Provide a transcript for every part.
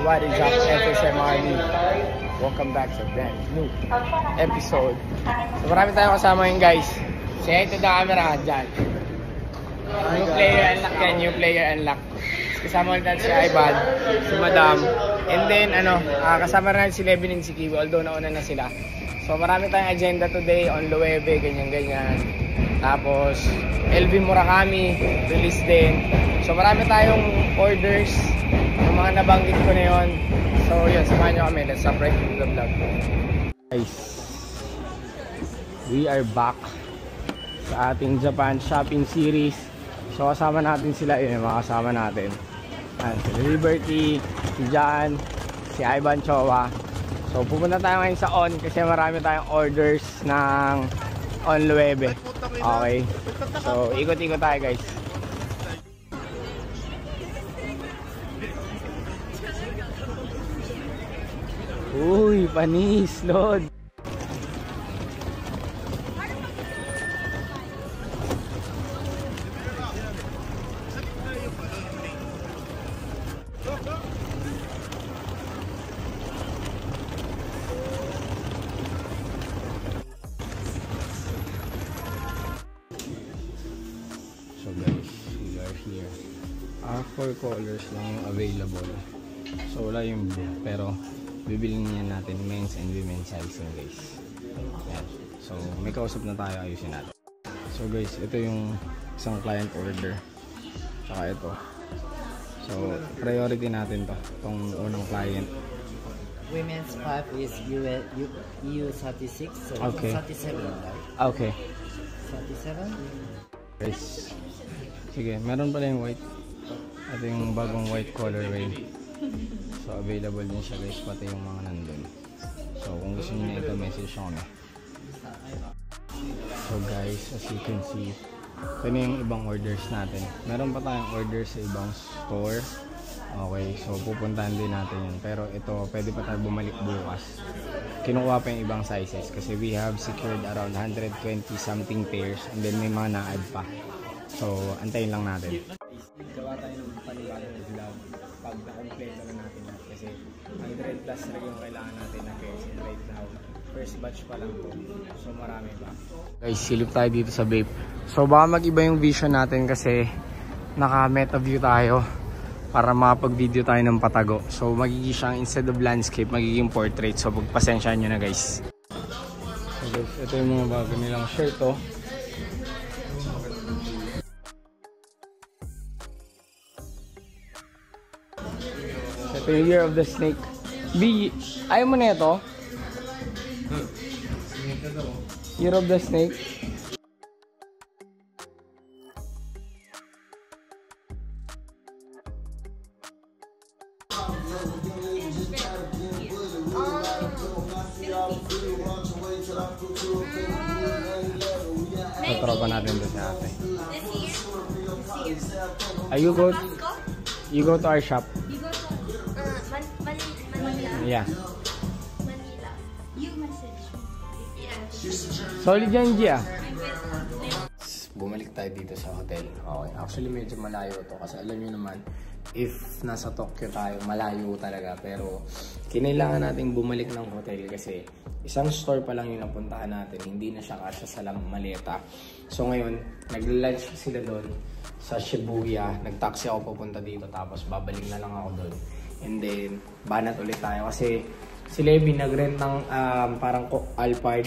what is up, FSM Army? Welcome back to a brand new episode. So marami tayong kasama ngayon guys. Say hi to the camera dyan. New player unlock yan, new player unlock. Kasama ulit natin si Ivan, si Madam. And then kasama rin si Levin and si Kiwi, although nauna na sila. So marami tayong agenda today on Loewe, ganyan-ganyan. Tapos LV Murakami, release din. So marami tayong orders ng mga nabanggit ko na yun. So yun, samahan nyo kami. Let's start right into the vlog. Guys, we are back sa ating Japan shopping series. So kasama natin sila, yun yung mga kasama natin. Si Liberty, si Jan, si Ivan Chowa. So pupunta tayo ngayon sa On kasi marami tayong orders ng On Loewe. Okay, so ikot-ikot tayo guys. Uy, panis, Lord. So guys, we are here. 4 colors lang yung available. So wala yung blue, pero bibilin niya natin men's and women's sizing guys. Yan. So may kausap na tayo, ayusin natin. So guys, ito yung isang client order. Saka ito. So priority natin to, itong unang client. Women's 5 is EU36, so okay. 37, right? Okay. 37? Guys, sige, meron pala yung white. Ito yung bagong white colorway. So available din siya guys, pati yung mga nandun. So kung gusto niyo ito, message nyo kami. So guys, as you can see, ito na yung ibang orders natin. Meron pa tayong orders sa ibang store. Okay, so pupuntahan din natin yun. Pero ito, pwede pa tayo bumalik bukas. Kinukuha pa yung ibang sizes kasi we have secured around 120 something pairs and then may mga na-add pa. So antayin lang natin. Gawa tayo ng panibagong vlog pag na-complete na natin lahat kasi 100 plus na yung kailangan natin na pairs and right now first batch pa lang to, so marami pa. Guys, silip tayo dito sa vape. So baka mag-iba yung vision natin kasi naka meta view tayo para makapag-video tayo ng patago. So magiging siyang instead of landscape, magiging portrait. So pagpasensyahan nyo na guys. So guys, ito yung mga bago nilang shirt oh. Ito yung Year of the Snake. B, ayaw mo na ito? Year of the Snake. Tropa natin doon sa ate. You go to our shop. You go to Manila. Yeah. Manila. You message me. Yeah. Solid yan, Gia. Bumalik tayo dito sa hotel. Okay. Actually, medyo malayo to kasi alam nyo naman, if nasa Tokyo tayo, malayo talaga. Pero, kinailangan natin bumalik ng hotel kasi isang store pa lang yung napuntahan natin. Hindi na siya kasya sa maleta. So, ngayon, nagla-lunch sila doon sa Shibuya. Nag-taxi ako pupunta dito tapos babalik na lang ako doon. And then, banat ulit tayo kasi si Levi nag-rent ng parang Alphard.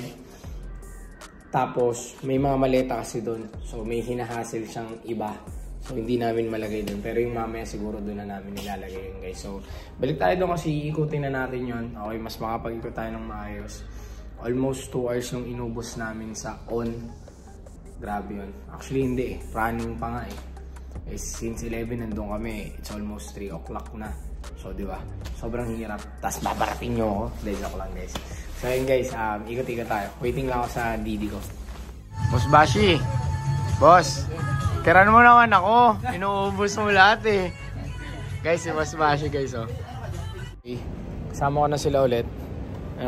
Tapos, may mga maleta kasi doon. So, may hinahassle siyang iba. So, hindi namin malagay doon. Pero yung mamaya siguro doon na namin nilalagay yun, guys. So, balik tayo doon kasi ikutin na natin yun. Okay, mas makapag-ikot tayo ng maayos. Almost 2 hours yung inubos namin sa On. Grabe yun. Actually, hindi eh. Running pa nga eh. Since 11 nandun kami, it's almost 3 o'clock na. So, di ba? Sobrang hirap. Tapos babarating nyo ako. Dahil ako lang, guys. So, yun guys, ikot-ikot tayo. Waiting lang ako sa Didi ko. Boss Bashi! Boss! Tiran mo naman ako. Inuubos mo lahat eh. Guys, si Boss Bashi guys oh. Okay. Kasama ko na sila ulit.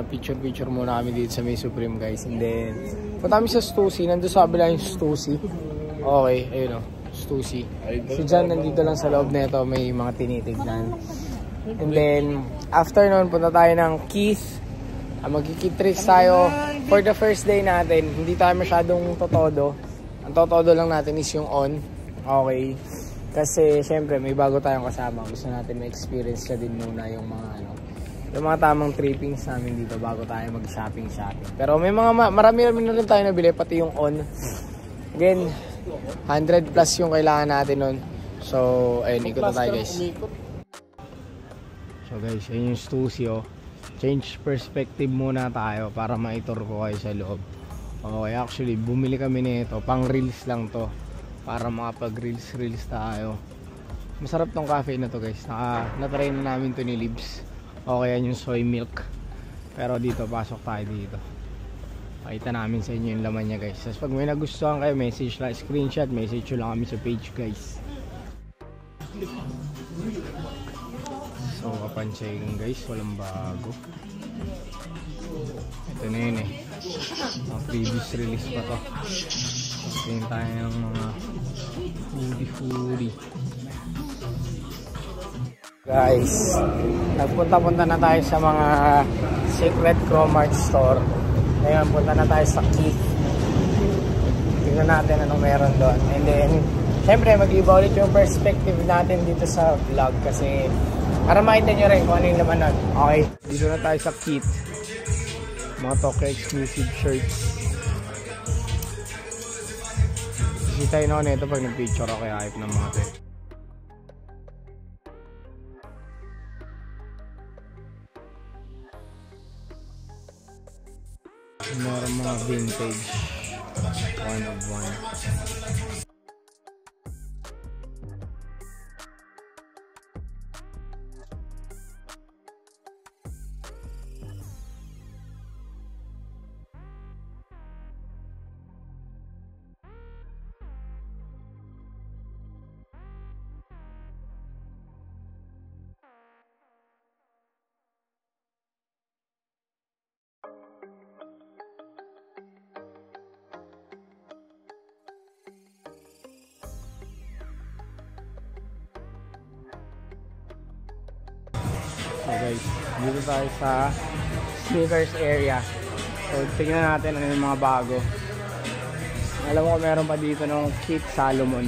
Picture muna kami dito sa May Supreme guys. And then, punta kami sa Stussy. Nandun sa kabila yung Stussy. Okay, ayun oh. Stussy. Si Jan nandito lang sa loob nito. May mga tinitignan. And then, after nun, punta tayo ng Keith. Magki-Keith tricks tayo for the first day natin. Hindi tayo masyadong totodo. Ang totodo lang natin is yung on. Okay. Kasi, syempre, may bago tayong kasama. Gusto natin ma-experience siya din muna yung mga tamang trippings namin dito bago tayo mag-shopping. Pero may marami na rin tayo nabili, pati yung on. Again, 100 plus yung kailangan natin nun. So, ayun, ikot na tayo guys. So guys, ayun yung studio. Change perspective muna tayo para maitur ko kayo sa loob. Okay, actually, bumili kami nito. Pang reels lang to. Para makapag-reels tayo. Masarap tong cafe na to guys. Na-try na namin to ni Libs. Okay, yan yung soy milk. Pero dito, pasok tayo dito. Pakita namin sa inyo yung laman niya guys. Tapos pag may nagustuhan kayo, message lang, screenshot, message nyo lang kami sa page guys. So kapansayang guys, walang bago. Ito na yun eh. Mga previous release pa to. Tingin tayo ng mga foodie. Guys, nagpunta-punta na tayo sa mga Secret Cromart store. Ngayon, punta na tayo sa Keith. Tingnan natin anong meron doon. And then, syempre, mag-iba ulit yung perspective natin dito sa vlog. Kasi, para makita nyo rin kung ano yung laman nun. Okay, dito na tayo sa Keith. Mga Tokyo exclusive shirts. Kasi tayo na ito pag nag-picture ako. Kaya hype ng mga ito. Meron mga vintage, one of one. So guys, dito tayo sa sneakers area. So tingnan natin ano yung mga bago. Alam ko meron pa dito ng Keith Salomon.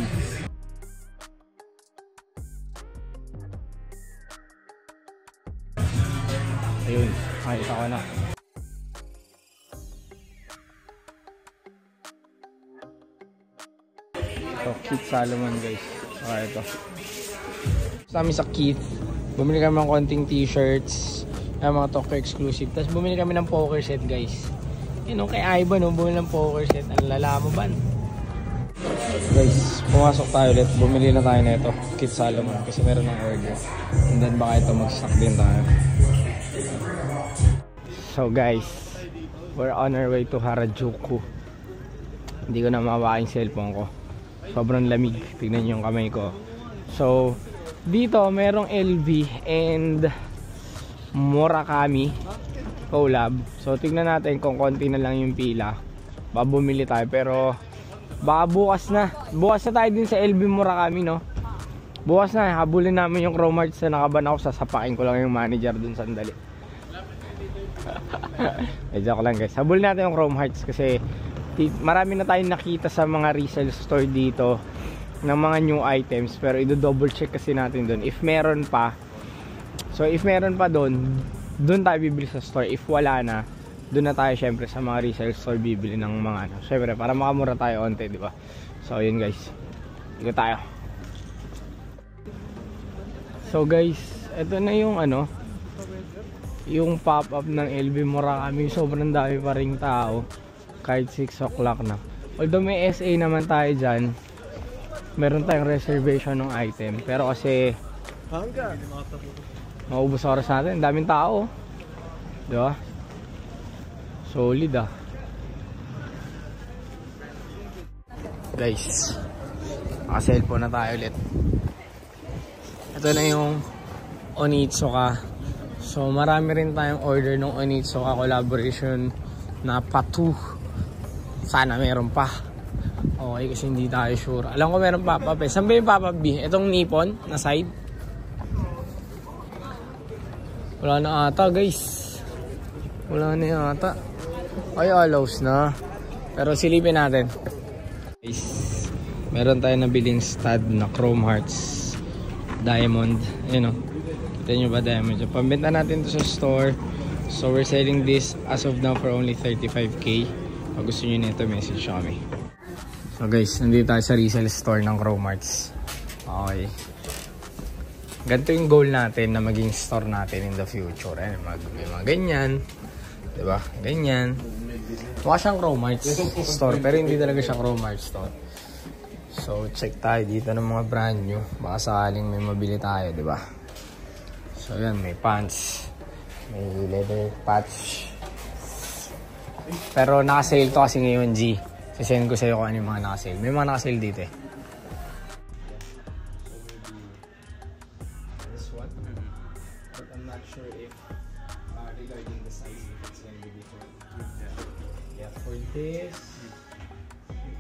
Ayun, nakita ko na. So Keith Salomon guys. Okay, ito. Sa amin sa Keith, bumili kami ng konting t-shirts, mga Tokyo exclusive. Tapos bumili kami ng poker set guys. Yun, kay Ivan, bumili ng poker set. Ang lalaman. Guys, pumasok tayo ulit. Bumili na tayo na ito, Keith Salomon, kasi meron ng order. And then baka ito mag-stock din tayo. So guys, we're on our way to Harajuku. Hindi ko na mawawa yung cellphone ko. Sobrang lamig. Tignan nyo yung kamay ko. So, dito merong LV and Murakami collab. So tignan natin kung konti na lang yung pila. Bumili tayo pero baka bukas na tayo din sa LV Murakami, no? Bukas na, habulin namin yung Cromart na nakaban ako. Sasapakin ko lang yung manager dun sandali. Joke lang guys. Habulin natin yung Cromart kasi marami na tayong nakita sa mga resale store dito ng mga new items, pero i-double check kasi natin doon if meron pa. So if meron pa doon tayo bibili sa store. If wala na, doon na tayo syempre sa mga resale store bibili ng mga ano. Syempre para makamura tayo onte, di ba? So yun guys. Ito tayo. So guys, ito na yung ano, yung pop-up ng LV Murakami. Sobrang dami pa ring tao kahit 6 o'clock na. Although may SA naman tayo dyan, meron tayong reservation ng item, pero kasi maubos oras natin, daming tao, di ba? Solid ah. Guys, naka-cellphone na tayo ulit. Ito na yung Onitsuka. So marami rin tayong order ng Onitsuka collaboration na patu. Sana meron pa. Okay, kasi hindi tayo sure. Alam ko meron pop-up eh. Saan ba yung pop-up B? Itong Nippon na side? Wala na ata guys. Wala na ata. Ay, allows na. Pero silipin natin. Guys, meron tayo nabiling stud na Chrome Hearts Diamond. Ayun o. Kita nyo ba diamond? Pambenta natin to sa store. So we're selling this as of now for only 35k. Pag gusto nyo nito, message kami. So guys, nandito tayo sa resale store ng Chrome Hearts. Okay. Ganito yung goal natin na maging store natin in the future. May mga ganyan. Diba? Ganyan. Mukha siyang Chrome Hearts store, pero hindi talaga siya Chrome Hearts store. So, check tayo dito ng mga brand new. Baka sakaling may mabili tayo, diba? So, yan. May pants. May leather patch. Pero naka-sale to kasi ngayon, G. Sisend ko sa'yo kung ano yung mga naka-sale. May mga naka-sale dito eh. This one. But I'm not sure if regarding the size, if it's gonna be different. Yeah, for this,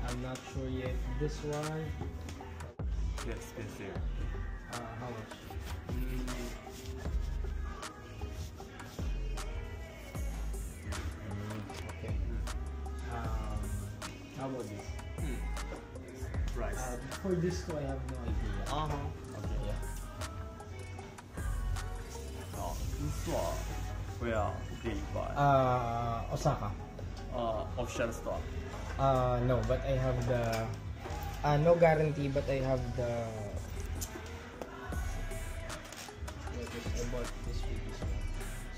I'm not sure yet. This one, Yes, expensive. how much? Okay. How about this? Price. For this two, I have no idea. Okay, yeah. Oh, this one. Where they buy? Osaka. Official store. No, but I have the no guarantee, but I have the I bought this with this one.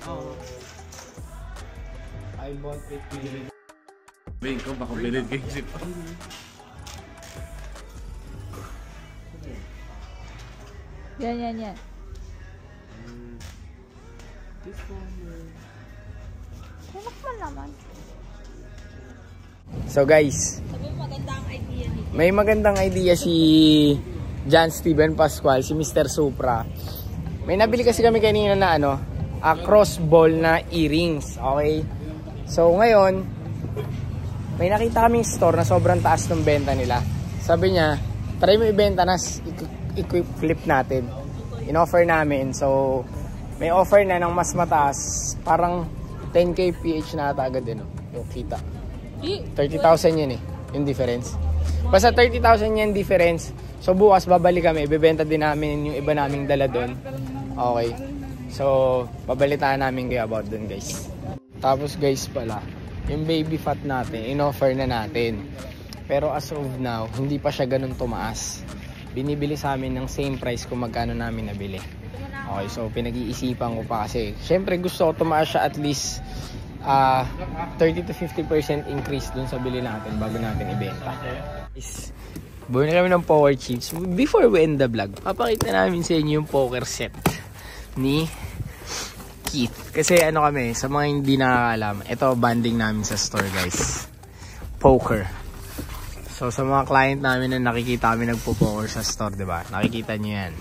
So I bought it with Bing, kung baka bilid kayo isip. Yan. This one. Enak mo naman. So guys, Sabi mo magandang idea nito. may magandang idea si John Steven Pascual, si Mr. Supra. May nabili kasi kami kanina na cross ball na earrings, okay? So ngayon, may nakita kaming store na sobrang taas ng benta nila. Sabi niya, try mo ibenta na, i-flip natin. In-offer namin, so may offer na ng mas mataas, parang 10k PH na ata agad yung kita. 30,000 yun yung difference. Basta 30,000 yan difference. So bukas babalik kami, ibebenta din namin yung iba naming dala doon. Okay. So babalitaan namin kayo about doon guys. Tapos guys pala, yung baby fat natin, in-offer na natin. Pero as of now, hindi pa siya ganun tumaas. Binibili sa amin ng same price kung magkano namin nabili. Okay, so pinag-iisipan ko pa kasi syempre gusto ko tumaas siya at least 30 to 50% increase dun sa bili natin bago natin ibenta. Buhay na kami ng power chips. Before we end the vlog, papakita namin sa inyo yung poker set ni Keith. Kasi kami, sa mga hindi nakakalam, ito banding namin sa store guys. Poker. So sa mga client namin na nakikita kami nagpo-poker sa store, diba? Nakikita nyo yan.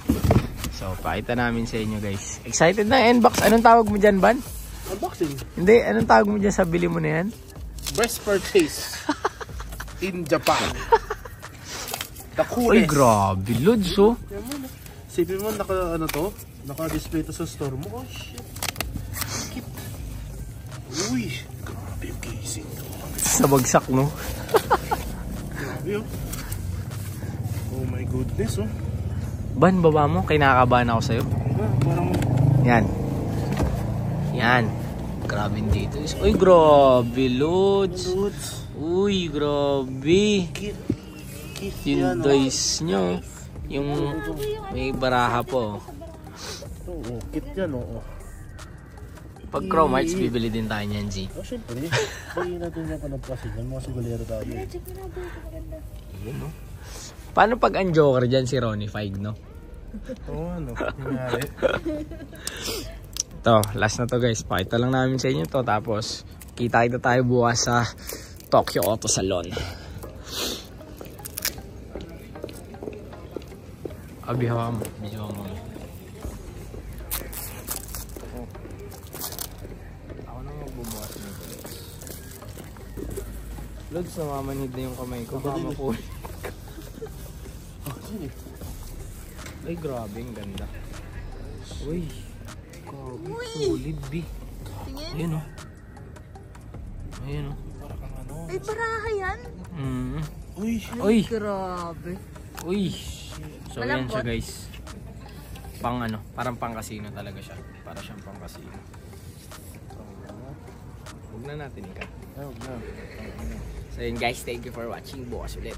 So pakita namin sa inyo guys. Excited na N-box. Anong tawag mo dyan, Ban? Unboxing. Hindi, anong tawag mo dyan sa bili mo na yan? Best purchase in Japan. The Uy, coolest. grabe. Lods, oh. Sipin mo, naka-display to sa store mo. Oh, shit. Cute. Uy, grabe yung casing. Sa bagsak, no? Grabe, oh. Oh my goodness, oh. Ban, baba mo. Kinakabahan ako sa'yo. Parang... Yan. Yan. Grabe dito. Uy, grabe, Lods. Uy, grabe. Yung dice nyo. Yung may baraha po. Oo, kit yan, oo. Pag Chrome Hearts, bibili din tayo niyan, G. Oh, syempre. Hindi natin yung panampasin. Yan, mga sigulero tayo. Yun, no? Paano pag ang Joker dyan si Ronnie Fieg, no? Oo, ano. Nangyari. Ito, last na to guys. Pakita lang namin sa inyo to. Tapos, kita tayo bukas sa Tokyo Auto Salon. Abi, hawa mo. Video mo. Ako na magbubukas nito. Lods, namamanhid na yung kamay ko. Baka mapulit. Oh, sino? Ay, grabe. Ang ganda. Uy. Grabe. Solid, B. Tingin. Ayun, oh. Ayun, oh. Ay, baraha yan. Uy, Uy! Grabe. Uy! So, yan Malambot. siya, guys. Pang ano, parang pang casino talaga siya. Para siyang pang casino. Huwag na natin ikat. So, yun guys, thank you for watching. Bukas ulit.